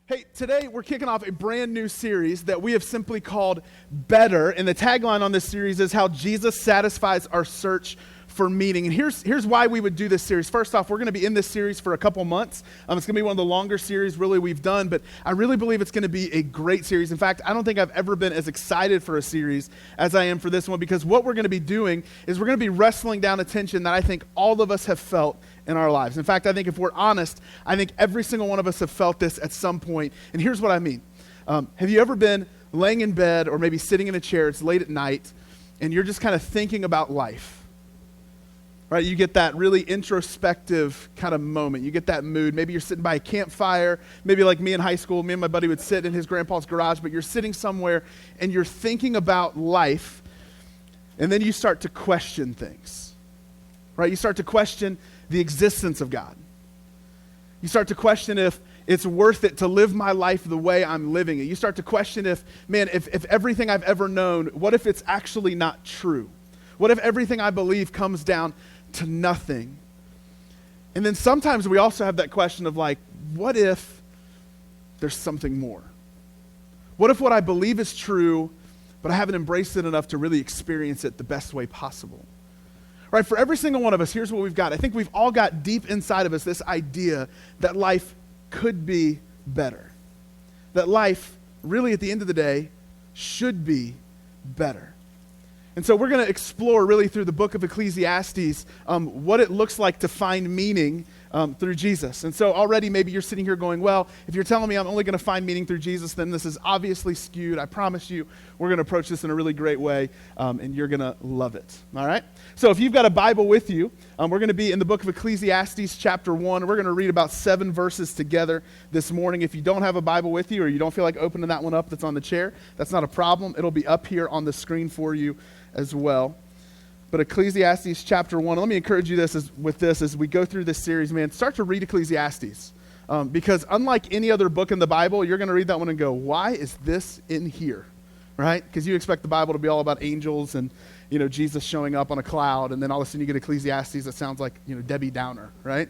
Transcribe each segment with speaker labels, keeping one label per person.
Speaker 1: Hey, today we're kicking off a brand new series that we have simply called Better, and the tagline on this series is how Jesus satisfies our search for meaning. And here's why we would do this series. First off, we're going to be in this series for a couple months. It's going to be one of the longer series really we've done, but I really believe it's going to be a great series. In fact, I don't think I've ever been as excited for a series as I am for this one, because what we're going to be doing is we're going to be wrestling down a tension that I think all of us have felt in our lives. In fact, I think if we're honest, I think every single one of us have felt this at some point. And here's what I mean. Have you ever been laying in bed or maybe sitting in a chair, it's late at night, and you're just kind of thinking about life? Right? You get that really introspective kind of moment. You get that mood. Maybe you're sitting by a campfire. Maybe like me in high school, me and my buddy would sit in his grandpa's garage, but you're sitting somewhere and you're thinking about life, and then you start to question things. Right? You start to question the existence of God. You start to question if it's worth it to live my life the way I'm living it. You start to question if everything I've ever known, what if it's actually not true? What if everything I believe comes down to nothing? And then sometimes we also have that question of like, what if there's something more? What if what I believe is true, but I haven't embraced it enough to really experience it the best way possible? Right, for every single one of us, here's what we've got. I think we've all got deep inside of us this idea that life could be better. That life, really at the end of the day, should be better. And so we're going to explore really through the book of Ecclesiastes what it looks like to find meaning through Jesus. And so already maybe you're sitting here going, well, if you're telling me I'm only going to find meaning through Jesus, then this is obviously skewed. I promise you we're going to approach this in a really great way, and you're going to love it. All right? So if you've got a Bible with you, we're going to be in the book of Ecclesiastes chapter 1. We're going to read about 7 verses together this morning. If you don't have a Bible with you or you don't feel like opening that one up that's on the chair, that's not a problem. It'll be up here on the screen for you as well. But Ecclesiastes chapter 1, let me encourage you as we go through this series, man, start to read Ecclesiastes. Because unlike any other book in the Bible, you're going to read that one and go, why is this in here? Right? Because you expect the Bible to be all about angels and, Jesus showing up on a cloud, and then all of a sudden you get Ecclesiastes that sounds like, Debbie Downer, right?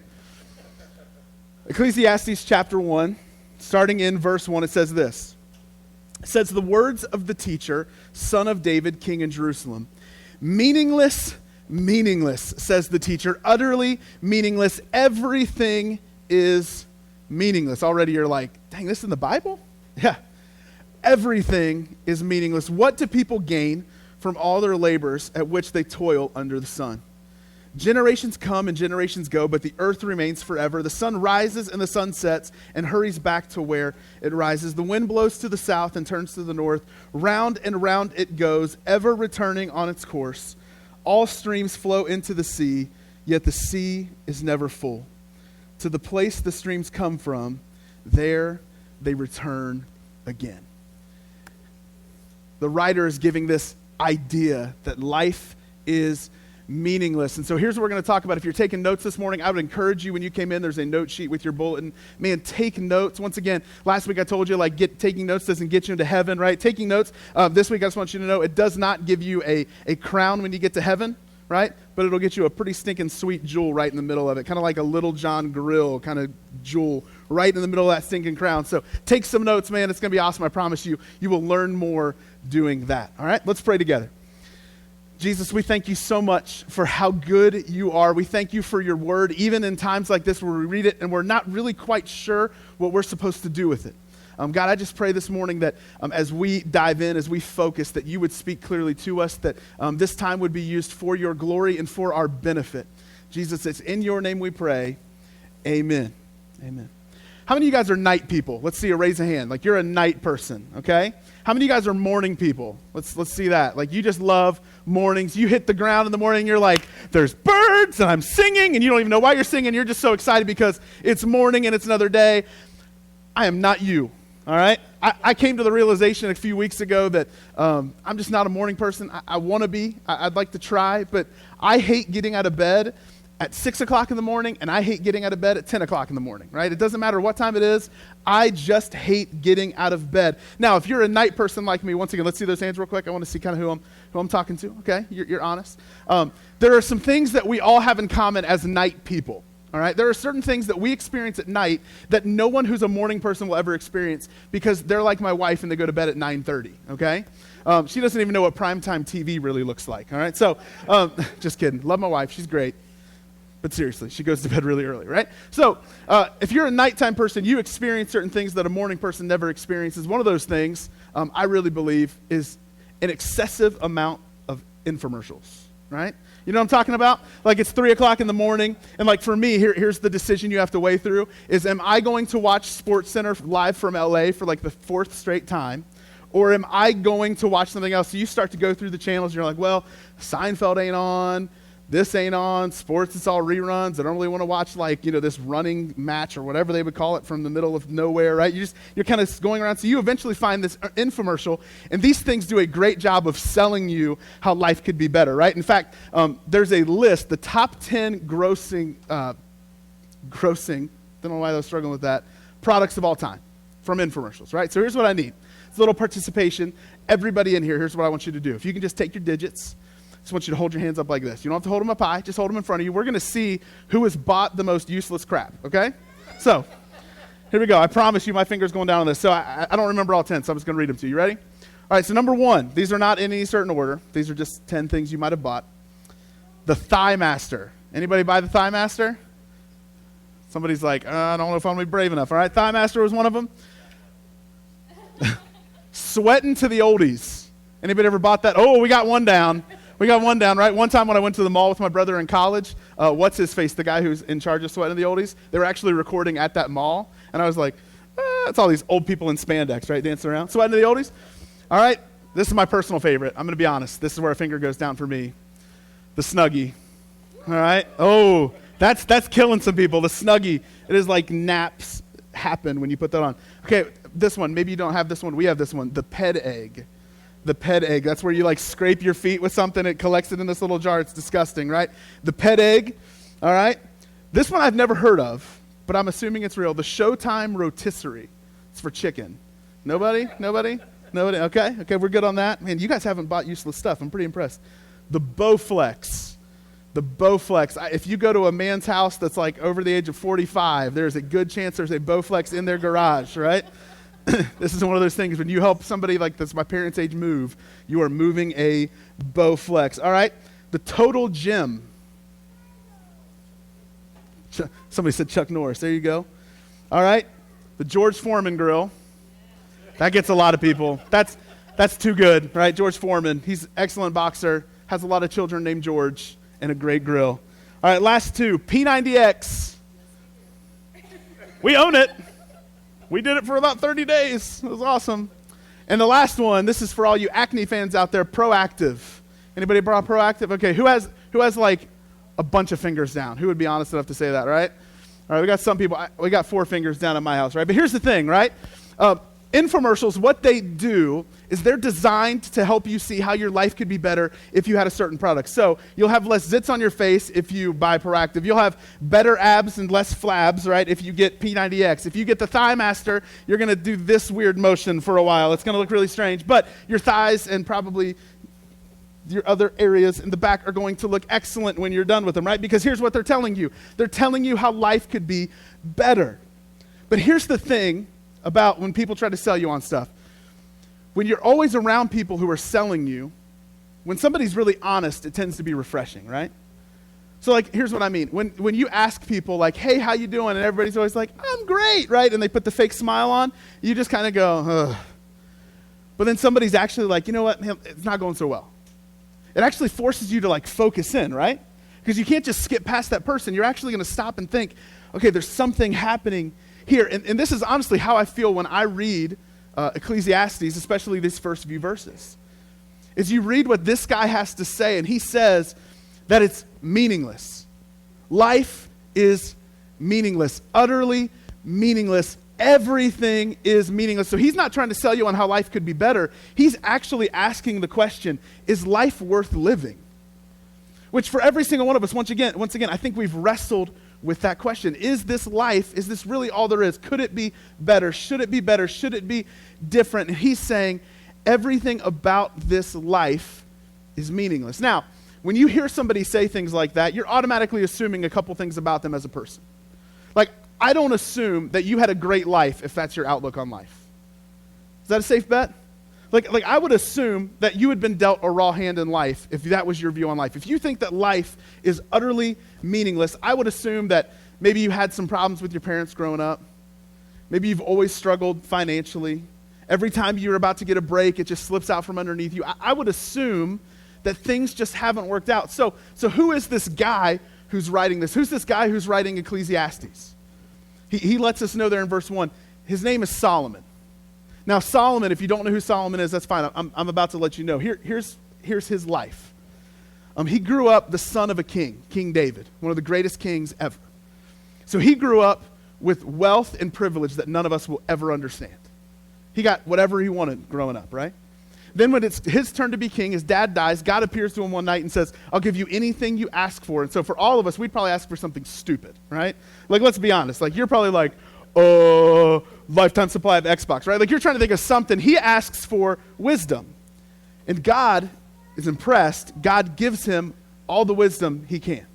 Speaker 1: Ecclesiastes chapter 1, starting in verse 1, it says this. It says, the words of the teacher, son of David, king in Jerusalem. Meaningless, says the teacher, utterly meaningless. Everything is meaningless. Already you're like, dang, this is in the Bible? Yeah. Everything is meaningless. What do people gain from all their labors at which they toil under the sun? Generations come and generations go, but the earth remains forever. The sun rises and the sun sets and hurries back to where it rises. The wind blows to the south and turns to the north. Round and round it goes, ever returning on its course. All streams flow into the sea, yet the sea is never full. To the place the streams come from, there they return again. The writer is giving this idea that life is meaningless. And so here's what we're going to talk about. If you're taking notes this morning, I would encourage you, when you came in, there's a note sheet with your bulletin. Man, take notes. Once again, last week I told you, taking notes doesn't get you into heaven, right? Taking notes, this week I just want you to know, it does not give you a crown when you get to heaven, right? But it'll get you a pretty stinking sweet jewel right in the middle of it, kind of like a Little John grill kind of jewel right in the middle of that stinking crown. So take some notes, man. It's going to be awesome. I promise you, you will learn more doing that. All right, let's pray together. Jesus, we thank you so much for how good you are. We thank you for your word, even in times like this where we read it and we're not really quite sure what we're supposed to do with it. God, I just pray this morning that as we dive in, as we focus, that you would speak clearly to us, that this time would be used for your glory and for our benefit. Jesus, it's in your name we pray. Amen. Amen. How many of you guys are night people? Let's see a raise of hand. Like you're a night person, okay? How many of you guys are morning people? Let's see that. Like you just love mornings. You hit the ground in the morning, you're like, there's birds and I'm singing, and you don't even know why you're singing. You're just so excited because it's morning and it's another day. I am not you, all right? I came to the realization a few weeks ago that I'm just not a morning person. I want to be. I'd like to try, but I hate getting out of bed at 6 o'clock in the morning, and I hate getting out of bed at 10 o'clock in the morning, right? It doesn't matter what time it is. I just hate getting out of bed. Now, if you're a night person like me, once again, let's see those hands real quick. I want to see kind of who I'm talking to, okay? You're honest. There are some things that we all have in common as night people, all right? There are certain things that we experience at night that no one who's a morning person will ever experience because they're like my wife and they go to bed at 9:30, okay? She doesn't even know what primetime TV really looks like, all right? So, just kidding. Love my wife. She's great. But seriously, she goes to bed really early, right? So if you're a nighttime person, you experience certain things that a morning person never experiences. One of those things, I really believe, is an excessive amount of infomercials, right? You know what I'm talking about? Like it's 3 o'clock in the morning, and like for me, here's the decision you have to weigh through, is am I going to watch SportsCenter live from LA for like the 4th straight time? Or am I going to watch something else? So you start to go through the channels, and you're like, well, Seinfeld ain't on. This ain't on. Sports, it's all reruns. I don't really want to watch like, you know, this running match or whatever they would call it from the middle of nowhere, right? You're kind of going around. So you eventually find this infomercial, and these things do a great job of selling you how life could be better, right? In fact, there's a list, the top 10 grossing, don't know why I was struggling with that, products of all time from infomercials, right? So here's what I need. It's a little participation. Everybody in here, here's what I want you to do. If you can just take your digits, I just want you to hold your hands up like this. You don't have to hold them up high. Just hold them in front of you. We're going to see who has bought the most useless crap, okay? So here we go. I promise you my finger's going down on this. So I don't remember all 10, so I'm just going to read them to you. You ready? All right, so number 1. These are not in any certain order. These are just 10 things you might have bought. The Thigh Master. Anybody buy the Thigh Master? Somebody's like, I don't know if I'm going to be brave enough. All right, Thigh Master was one of them. Sweating to the oldies. Anybody ever bought that? Oh, we got one down. We got one down, right? One time when I went to the mall with my brother in college, what's his face, the guy who's in charge of Sweating the Oldies, they were actually recording at that mall, and I was like, it's all these old people in spandex, right, dancing around. Sweating the Oldies? All right, this is my personal favorite. I'm going to be honest. This is where a finger goes down for me. The Snuggie. All right? Oh, that's killing some people. The Snuggie. It is like naps happen when you put that on. Okay, this one. Maybe you don't have this one. We have this one. The Ped Egg. The Ped Egg. That's where you like scrape your feet with something. It collects it in this little jar. It's disgusting, right? The Ped Egg. All right? This one I've never heard of, but I'm assuming it's real. The Showtime Rotisserie. It's for chicken. Nobody? Nobody? Nobody? Okay, we're good on that. Man, you guys haven't bought useless stuff. I'm pretty impressed. The Bowflex. The Bowflex. If you go to a man's house that's like over the age of 45, there's a good chance there's a Bowflex in their garage, right? This is one of those things when you help somebody like this, my parents' age, move, you are moving a Bowflex. All right? The Total Gym. Somebody said Chuck Norris. There you go. All right? The George Foreman grill. That gets a lot of people. That's too good, right? George Foreman. He's an excellent boxer, has a lot of children named George, and a great grill. All right, last 2. P90X. We own it. We did it for about 30 days. It was awesome. And the last one, this is for all you acne fans out there, Proactive. Anybody brought Proactive? Okay, who has like a bunch of fingers down? Who would be honest enough to say that, right? All right, we got some people. We got 4 fingers down at my house, right? But here's the thing, right? Infomercials, what they do is they're designed to help you see how your life could be better if you had a certain product. So you'll have less zits on your face if you buy Proactive. You'll have better abs and less flabs, right, if you get P90X. If you get the Thigh Master, you're going to do this weird motion for a while. It's going to look really strange. But your thighs and probably your other areas in the back are going to look excellent when you're done with them, right? Because here's what they're telling you. They're telling you how life could be better. But here's the thing about when people try to sell you on stuff. When you're always around people who are selling you, when somebody's really honest, it tends to be refreshing, right? So like, here's what I mean. When you ask people like, hey, how you doing? And everybody's always like, I'm great, right? And they put the fake smile on, you just kind of go, ugh. But then somebody's actually like, you know what, it's not going so well. It actually forces you to like focus in, right? Because you can't just skip past that person. You're actually going to stop and think, okay, there's something happening here. And this is honestly how I feel when I read Ecclesiastes, especially these first few verses. Is you read what this guy has to say, and he says that it's meaningless. Life is meaningless, utterly meaningless. Everything is meaningless. So he's not trying to sell you on how life could be better. He's actually asking the question, is life worth living? Which for every single one of us, once again, I think we've wrestled with that question. Is this life, is this really all there is? Could it be better? Should it be better? Should it be different? And he's saying everything about this life is meaningless. Now, when you hear somebody say things like that, you're automatically assuming a couple things about them as a person. Like, I don't assume that you had a great life if that's your outlook on life. Is that a safe bet? Like I would assume that you had been dealt a raw hand in life if that was your view on life. If you think that life is utterly meaningless, I would assume that maybe you had some problems with your parents growing up. Maybe you've always struggled financially. Every time you're about to get a break, it just slips out from underneath you. I would assume that things just haven't worked out. So who is this guy who's writing this? Who's this guy who's writing Ecclesiastes? He lets us know there in verse 1. His name is Solomon. Now, Solomon, if you don't know who Solomon is, that's fine. I'm about to let you know. Here's his life. He grew up the son of a king, King David, one of the greatest kings ever. So he grew up with wealth and privilege that none of us will ever understand. He got whatever he wanted growing up, right? Then when it's his turn to be king, his dad dies. God appears to him one night and says, I'll give you anything you ask for. And so for all of us, we'd probably ask for something stupid, right? Like, let's be honest. Like, you're probably like, lifetime supply of Xbox, right? Like, you're trying to think of something. He asks for wisdom. And God is impressed. God gives him all the wisdom he can.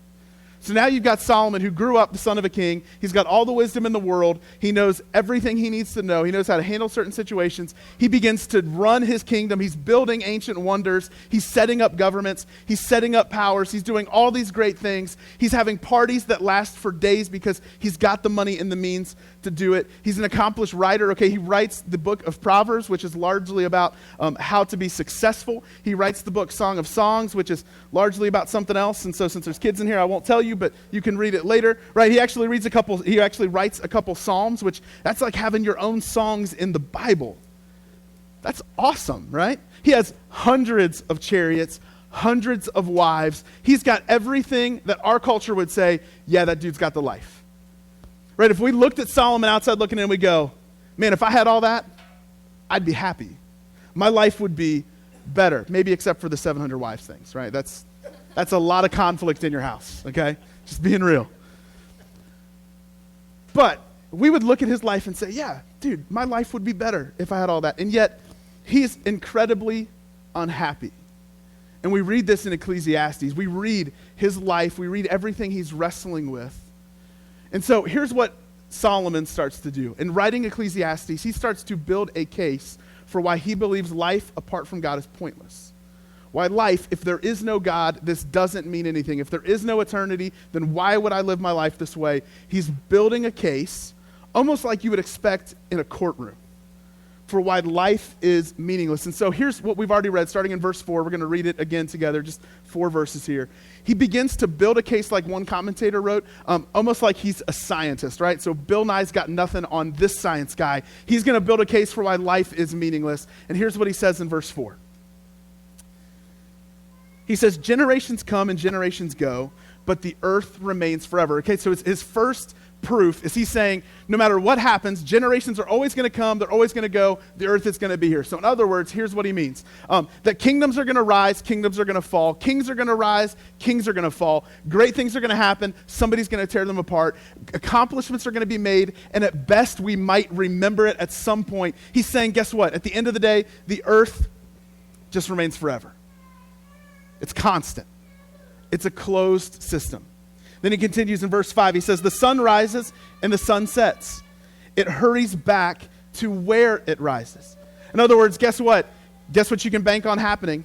Speaker 1: So now you've got Solomon, who grew up the son of a king. He's got all the wisdom in the world. He knows everything he needs to know. He knows how to handle certain situations. He begins to run his kingdom. He's building ancient wonders. He's setting up governments. He's setting up powers. He's doing all these great things. He's having parties that last for days because he's got the money and the means to do it. He's an accomplished writer. Okay, he writes the book of Proverbs, which is largely about how to be successful. He writes the book Song of Songs, which is largely about something else. And so since there's kids in here, I won't tell you, but you can read it later, right? He actually writes a couple Psalms, which that's like having your own songs in the Bible. That's awesome, right? He has hundreds of chariots, hundreds of wives. He's got everything that our culture would say, yeah, that dude's got the life. Right? If we looked at Solomon outside looking in, we go, man, if I had all that, I'd be happy. My life would be better, maybe except for the 700 wives things, right? That's a lot of conflict in your house, okay? Just being real. But we would look at his life and say, yeah, dude, my life would be better if I had all that. And yet, he's incredibly unhappy. And we read this in Ecclesiastes. We read his life. We read everything he's wrestling with. And so here's what Solomon starts to do. In writing Ecclesiastes, he starts to build a case for why he believes life apart from God is pointless. Why life, if there is no God, this doesn't mean anything. If there is no eternity, then why would I live my life this way? He's building a case, almost like you would expect in a courtroom, for why life is meaningless. And so here's what we've already read, starting in verse 4. We're going to read it again together, just 4 verses here. He begins to build a case like one commentator wrote, almost like he's a scientist, right? So Bill Nye's got nothing on this science guy. He's going to build a case for why life is meaningless. And here's what he says in verse 4. He says, generations come and generations go, but the earth remains forever. Okay, so it's his first proof is he's saying, no matter what happens, generations are always going to come, they're always going to go, the earth is going to be here. So in other words, here's what he means. That kingdoms are going to rise, kingdoms are going to fall, kings are going to rise, kings are going to fall, great things are going to happen, somebody's going to tear them apart, accomplishments are going to be made, and at best we might remember it at some point. He's saying, guess what? At the end of the day, the earth just remains forever. It's constant. It's a closed system. Then he continues in verse 5. He says, the sun rises and the sun sets. It hurries back to where it rises. In other words, guess what? Guess what you can bank on happening?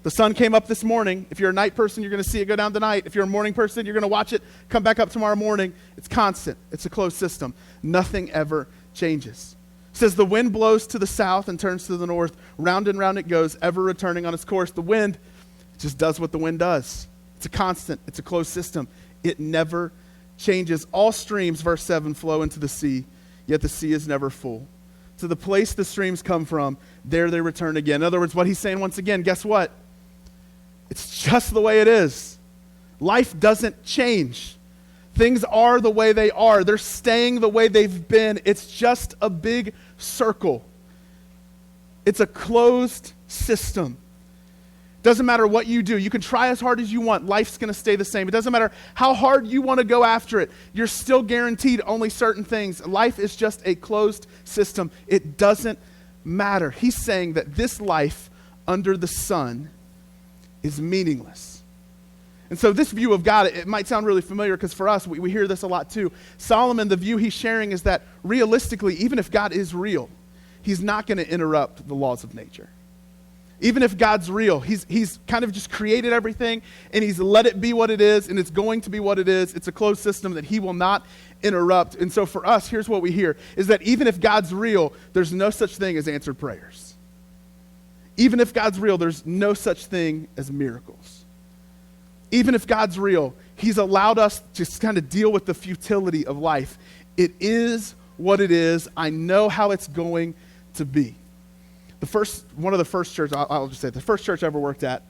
Speaker 1: The sun came up this morning. If you're a night person, you're going to see it go down tonight. If you're a morning person, you're going to watch it come back up tomorrow morning. It's constant. It's a closed system. Nothing ever changes. It says the wind blows to the south and turns to the north. Round and round it goes, ever returning on its course. The wind just does what the wind does. It's a constant. It's a closed system. It never changes. All streams, verse 7, flow into the sea, yet the sea is never full. To the place the streams come from, there they return again. In other words, what he's saying once again, guess what? It's just the way it is. Life doesn't change. Things are the way they are. They're staying the way they've been. It's just a big circle. It's a closed system. Doesn't matter what you do. You can try as hard as you want. Life's going to stay the same. It doesn't matter how hard you want to go after it. You're still guaranteed only certain things. Life is just a closed system. It doesn't matter. He's saying that this life under the sun is meaningless. And so this view of God, it might sound really familiar because for us, we hear this a lot too. Solomon, the view he's sharing is that realistically, even if God is real, he's not going to interrupt the laws of nature. Even if God's real, he's kind of just created everything and he's let it be what it is and it's going to be what it is. It's a closed system that he will not interrupt. And so for us, here's what we hear, is that even if God's real, there's no such thing as answered prayers. Even if God's real, there's no such thing as miracles. Even if God's real, he's allowed us to kind of deal with the futility of life. It is what it is. I know how it's going to be. One of the first church, I'll just say, the first church I ever worked at,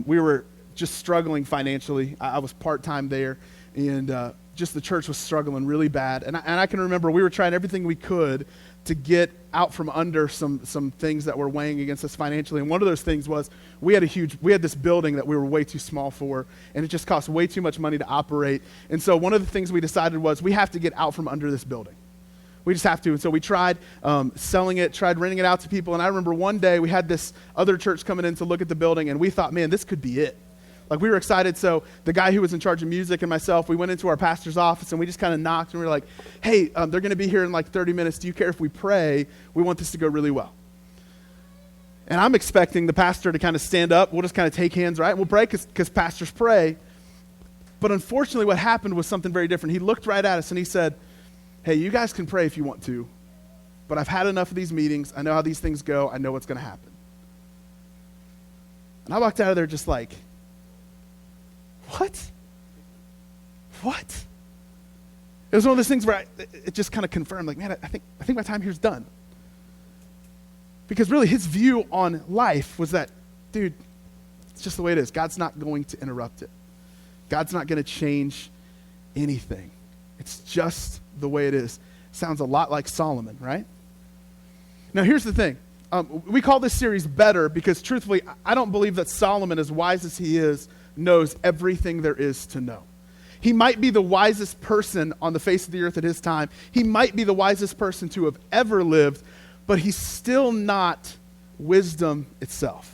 Speaker 1: we were just struggling financially. I was part-time there, and just the church was struggling really bad. And I can remember we were trying everything we could to get out from under some things that were weighing against us financially. And one of those things was we had this building that we were way too small for, and it just cost way too much money to operate. And so one of the things we decided was we have to get out from under this building. We just have to. And so we tried selling it, tried renting it out to people. And I remember one day we had this other church coming in to look at the building, and we thought, man, this could be it. Like, we were excited. So the guy who was in charge of music and myself, we went into our pastor's office and we just kind of knocked and we were like, hey, they're going to be here in like 30 minutes. Do you care if we pray? We want this to go really well. And I'm expecting the pastor to kind of stand up. We'll just kind of take hands, right? We'll pray because pastors pray. But unfortunately, what happened was something very different. He looked right at us and he said, hey, you guys can pray if you want to, but I've had enough of these meetings. I know how these things go. I know what's going to happen. And I walked out of there just like, what? It was one of those things where it just kind of confirmed, like, man, I think my time here's done. Because really his view on life was that, dude, it's just the way it is. God's not going to interrupt it. God's not going to change anything. It's just the way it is. Sounds a lot like Solomon, right? Now here's the thing. We call this series Better because truthfully, I don't believe that Solomon, as wise as he is, knows everything there is to know. He might be the wisest person on the face of the earth at his time. He might be the wisest person to have ever lived, but he's still not wisdom itself.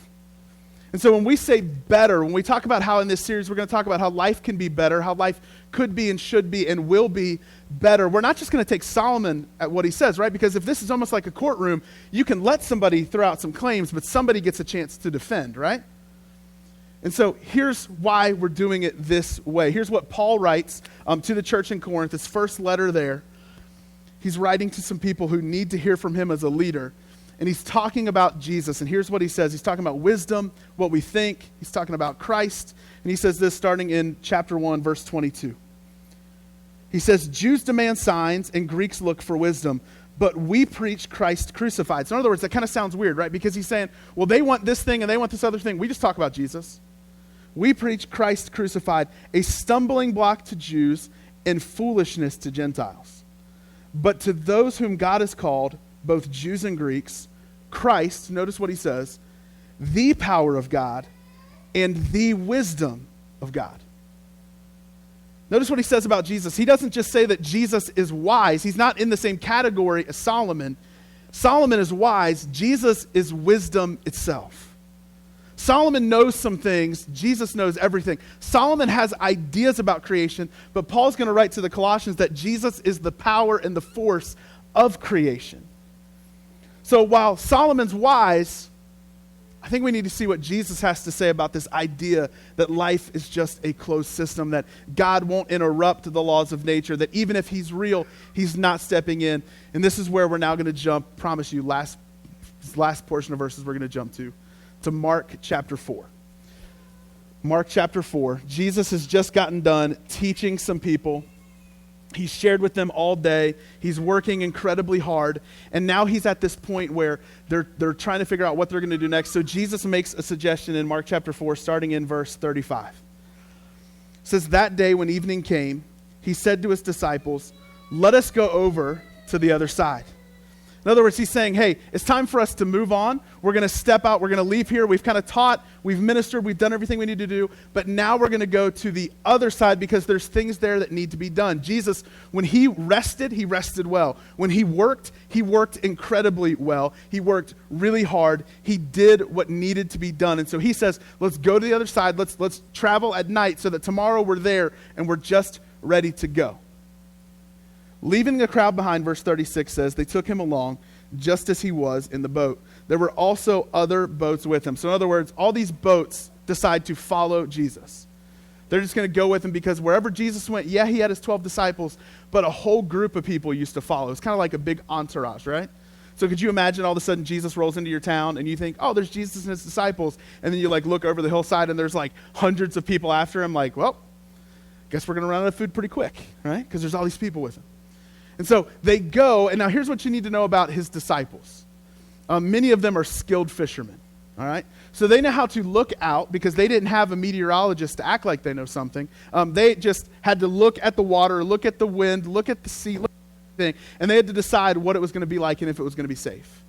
Speaker 1: And so when we say better, when we talk about how in this series we're going to talk about how life can be better, how life could be and should be and will be better, we're not just going to take Solomon at what he says, right? Because if this is almost like a courtroom, you can let somebody throw out some claims, but somebody gets a chance to defend, right? And so here's why we're doing it this way. Here's what Paul writes to the church in Corinth, his first letter there. He's writing to some people who need to hear from him as a leader. And he's talking about Jesus. And here's what he says. He's talking about wisdom, what we think. He's talking about Christ. And he says this starting in chapter 1, verse 22. He says, Jews demand signs and Greeks look for wisdom, but we preach Christ crucified. So in other words, that kind of sounds weird, right? Because he's saying, well, they want this thing and they want this other thing. We just talk about Jesus. We preach Christ crucified, a stumbling block to Jews and foolishness to Gentiles. But to those whom God has called, both Jews and Greeks, Christ, notice what he says, the power of God and the wisdom of God. Notice what he says about Jesus. He doesn't just say that Jesus is wise. He's not in the same category as Solomon. Solomon is wise. Jesus is wisdom itself. Solomon knows some things. Jesus knows everything. Solomon has ideas about creation, but Paul's going to write to the Colossians that Jesus is the power and the force of creation. So while Solomon's wise, I think we need to see what Jesus has to say about this idea that life is just a closed system, that God won't interrupt the laws of nature, that even if he's real, he's not stepping in. And this is where we're now going to jump, promise you, last portion of verses we're going to jump to Mark chapter 4. Mark chapter 4. Jesus has just gotten done teaching some people. He's shared with them all day. He's working incredibly hard. And now he's at this point where they're trying to figure out what they're going to do next. So Jesus makes a suggestion in Mark chapter 4, starting in verse 35. It says, that day when evening came, he said to his disciples, let us go over to the other side. In other words, he's saying, hey, it's time for us to move on. We're going to step out. We're going to leave here. We've kind of taught, we've ministered, we've done everything we need to do. But now we're going to go to the other side because there's things there that need to be done. Jesus, when he rested well. When he worked incredibly well. He worked really hard. He did what needed to be done. And so he says, let's go to the other side. Let's travel at night so that tomorrow we're there and we're just ready to go. Leaving the crowd behind, verse 36 says, they took him along just as he was in the boat. There were also other boats with him. So in other words, all these boats decide to follow Jesus. They're just going to go with him because wherever Jesus went, yeah, he had his 12 disciples, but a whole group of people used to follow. It's kind of like a big entourage, right? So could you imagine all of a sudden Jesus rolls into your town and you think, oh, there's Jesus and his disciples. And then you like look over the hillside and there's like hundreds of people after him. Like, well, guess we're going to run out of food pretty quick, right? Because there's all these people with him. And so they go, and now here's what you need to know about his disciples. Many of them are skilled fishermen, all right? So they know how to look out because they didn't have a meteorologist to act like they know something. They just had to look at the water, look at the wind, look at the sea, look at everything, and they had to decide what it was going to be like and if it was going to be safe.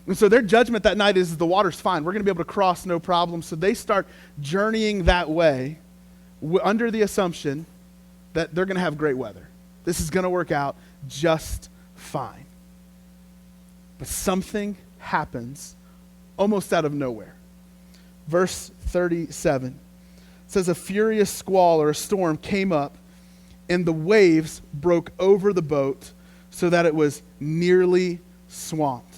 Speaker 1: And so their judgment that night is the water's fine. We're going to be able to cross no problem. So they start journeying that way under the assumption that they're going to have great weather. This is going to work out just fine. But something happens almost out of nowhere. Verse 37 says, a furious squall or a storm came up, and the waves broke over the boat so that it was nearly swamped.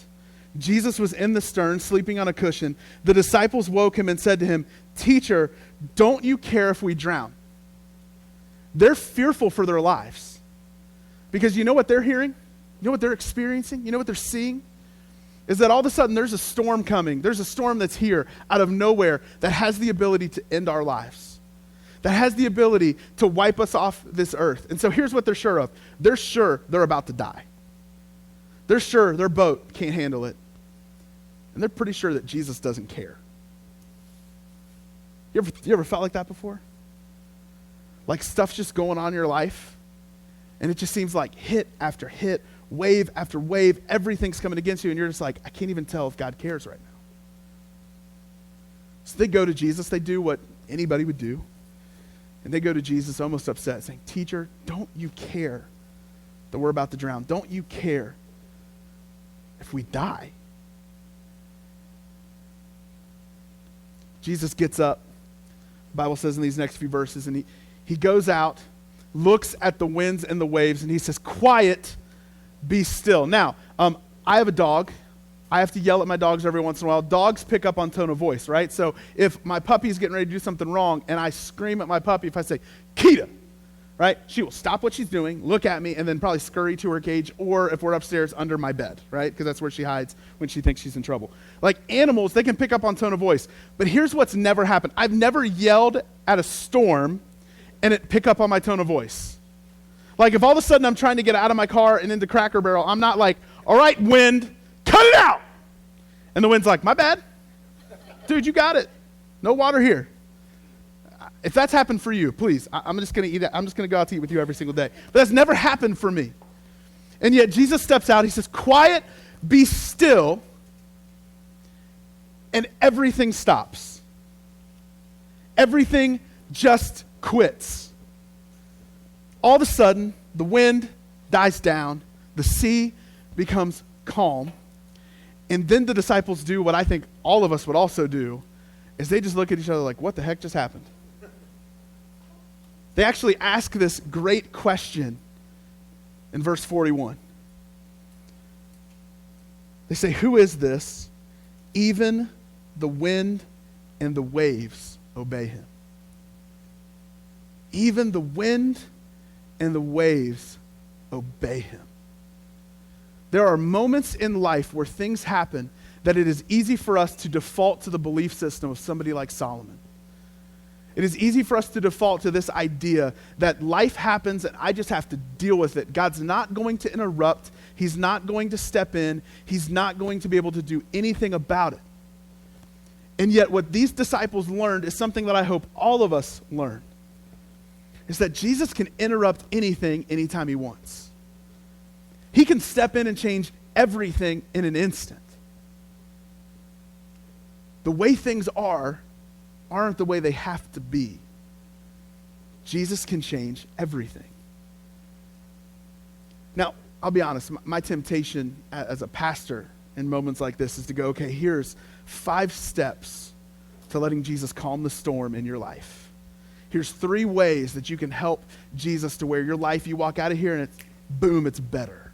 Speaker 1: Jesus was in the stern, sleeping on a cushion. The disciples woke him and said to him, "Teacher, don't you care if we drown?" They're fearful for their lives. Because you know what they're hearing? You know what they're experiencing? You know what they're seeing? Is that all of a sudden there's a storm coming. There's a storm that's here out of nowhere that has the ability to end our lives. That has the ability to wipe us off this earth. And so here's what they're sure of. They're sure they're about to die. They're sure their boat can't handle it. And they're pretty sure that Jesus doesn't care. You ever felt like that before? Like stuff's just going on in your life, and it just seems like hit after hit, wave after wave, everything's coming against you, and you're just like, I can't even tell if God cares right now. So they go to Jesus. They do what anybody would do. And they go to Jesus almost upset, saying, "Teacher, don't you care that we're about to drown? Don't you care if we die?" Jesus gets up, the Bible says in these next few verses, and he goes out, looks at the winds and the waves, and he says, "Quiet, be still." Now, I have a dog. I have to yell at my dogs every once in a while. Dogs pick up on tone of voice, right? So if my puppy's getting ready to do something wrong and I scream at my puppy, if I say, "Kita," right? She will stop what she's doing, look at me, and then probably scurry to her cage, or if we're upstairs, under my bed, right? Because that's where she hides when she thinks she's in trouble. Like animals, they can pick up on tone of voice. But here's what's never happened. I've never yelled at a storm and it pick up on my tone of voice. Like if all of a sudden I'm trying to get out of my car and into Cracker Barrel, I'm not like, "All right, wind, cut it out." And the wind's like, "My bad. Dude, you got it. No water here." If that's happened for you, please, I'm just going to eat it. I'm just going to go out to eat with you every single day. But that's never happened for me. And yet Jesus steps out. He says, "Quiet, be still," and everything stops. Everything just quits. All of a sudden, the wind dies down. The sea becomes calm. And then the disciples do what I think all of us would also do, is they just look at each other like, what the heck just happened? They actually ask this great question in verse 41. They say, "Who is this? Even the wind and the waves obey him." Even the wind and the waves obey him. There are moments in life where things happen that it is easy for us to default to the belief system of somebody like Solomon. It is easy for us to default to this idea that life happens and I just have to deal with it. God's not going to interrupt. He's not going to step in. He's not going to be able to do anything about it. And yet what these disciples learned is something that I hope all of us learn. Is that Jesus can interrupt anything anytime he wants. He can step in and change everything in an instant. The way things aren't the way they have to be. Jesus can change everything. Now, I'll be honest, my temptation as a pastor in moments like this is to go, okay, here's 5 steps to letting Jesus calm the storm in your life. Here's 3 ways that you can help Jesus to where your life, you walk out of here and it's, boom, it's better,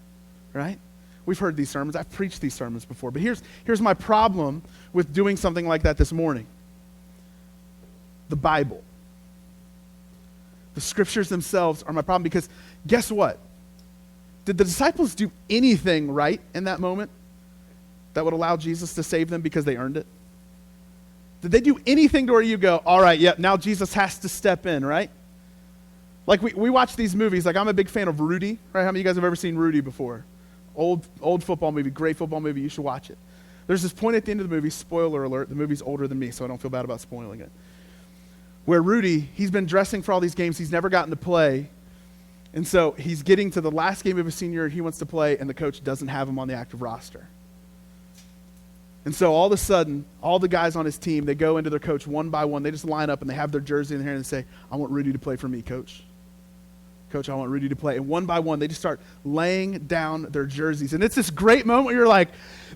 Speaker 1: right? We've heard these sermons. I've preached these sermons before. But here's my problem with doing something like that this morning. The Bible. The scriptures themselves are my problem because guess what? Did the disciples do anything right in that moment that would allow Jesus to save them because they earned it? Did they do anything to where you go, all right, yep, now Jesus has to step in, right? Like we watch these movies. Like I'm a big fan of Rudy, right? How many of you guys have ever seen Rudy before? Old football movie, great football movie. You should watch it. There's this point at the end of the movie, spoiler alert, the movie's older than me, so I don't feel bad about spoiling it, where Rudy, he's been dressing for all these games. He's never gotten to play. And so he's getting to the last game of his senior year he wants to play, and the coach doesn't have him on the active roster. And so all of a sudden, all the guys on his team, they go into their coach one by one. They just line up and they have their jersey in their hand and say, I want Rudy to play for me, coach. Coach, I want Rudy to play. And one by one, they just start laying down their jerseys. And it's this great moment where you're like,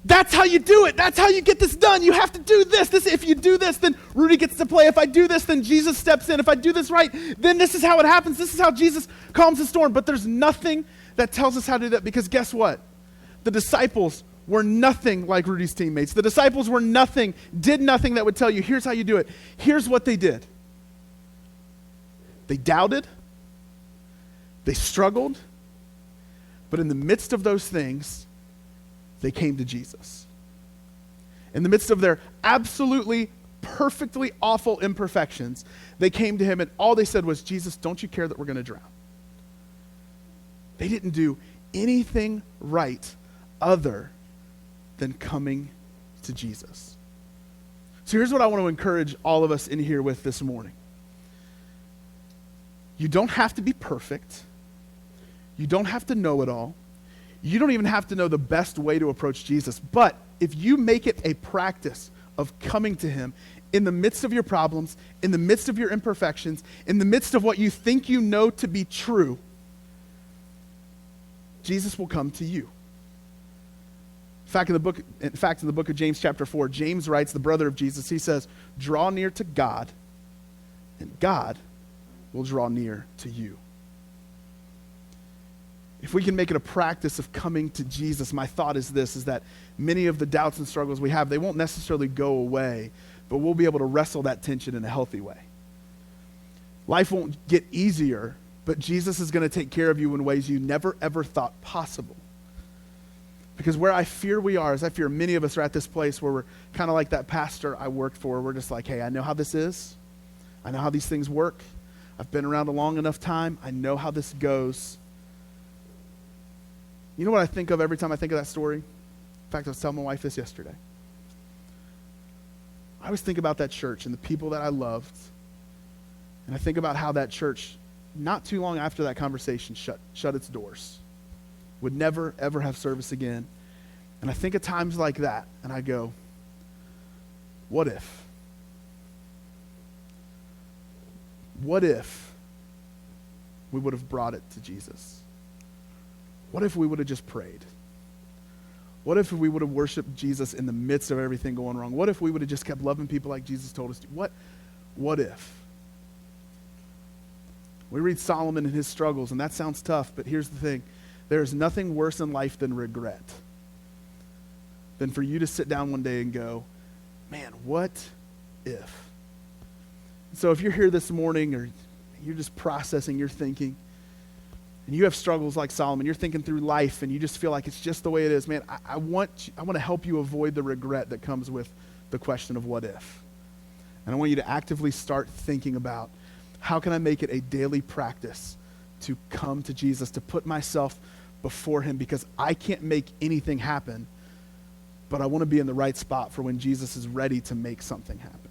Speaker 1: that's how you do it. That's how you get this done. You have to do this. If you do this, then Rudy gets to play. If I do this, then Jesus steps in. If I do this right, then this is how it happens. This is how Jesus calms the storm. But there's nothing that tells us how to do that because guess what? The disciples were nothing like Rudy's teammates. The disciples were nothing, did nothing that would tell you, here's how you do it. Here's what they did. They doubted. They struggled. But in the midst of those things, they came to Jesus. In the midst of their absolutely, perfectly awful imperfections, they came to him and all they said was, Jesus, don't you care that we're going to drown? They didn't do anything right other than coming to Jesus. So here's what I want to encourage all of us in here with this morning. You don't have to be perfect. You don't have to know it all. You don't even have to know the best way to approach Jesus. But if you make it a practice of coming to him in the midst of your problems, in the midst of your imperfections, in the midst of what you think you know to be true, Jesus will come to you. In fact, in the book of James chapter 4, James writes, the brother of Jesus, he says, draw near to God, and God will draw near to you. If we can make it a practice of coming to Jesus, my thought is this, is that many of the doubts and struggles we have, they won't necessarily go away, but we'll be able to wrestle that tension in a healthy way. Life won't get easier, but Jesus is going to take care of you in ways you never, ever thought possible. Because where I fear we are is I fear many of us are at this place where we're kind of like that pastor I worked for. We're just like, hey, I know how this is. I know how these things work. I've been around a long enough time. I know how this goes. You know what I think of every time I think of that story? In fact, I was telling my wife this yesterday. I always think about that church and the people that I loved. And I think about how that church, not too long after that conversation, shut its doors. Would never, ever have service again. And I think of times like that, and I go, what if? What if we would have brought it to Jesus? What if we would have just prayed? What if we would have worshiped Jesus in the midst of everything going wrong? What if we would have just kept loving people like Jesus told us to? What if? We read Solomon and his struggles, and that sounds tough, but here's the thing. There is nothing worse in life than regret. Than for you to sit down one day and go, man, what if? So if you're here this morning or you're just processing, you're thinking, and you have struggles like Solomon, you're thinking through life and you just feel like it's just the way it is, man, I want to help you avoid the regret that comes with the question of what if. And I want you to actively start thinking about how can I make it a daily practice to come to Jesus, to put myself before him, because I can't make anything happen, but I want to be in the right spot for when Jesus is ready to make something happen.